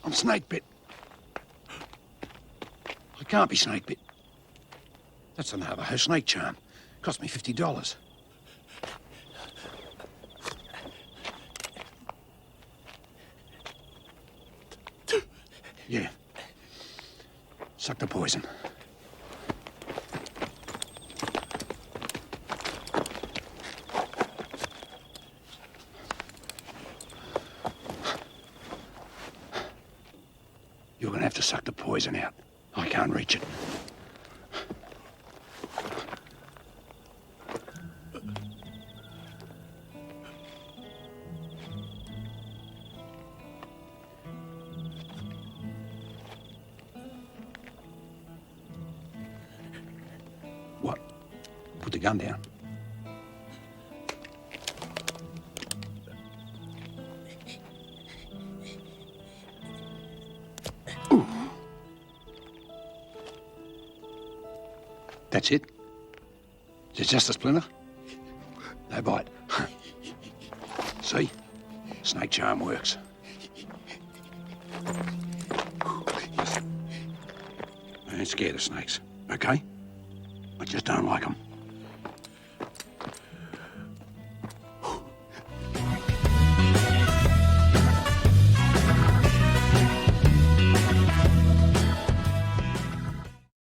I'm snake bit. I can't be snake bit. That's the Navajo snake charm. Cost me $50. Yeah. Suck the poison. You're gonna have to suck the poison out. I can't reach it. What? Put the gun down. Ooh. That's it? Is it just a splinter? No bite. See? Snake charm works. I ain't scared of snakes, okay? I just don't like them.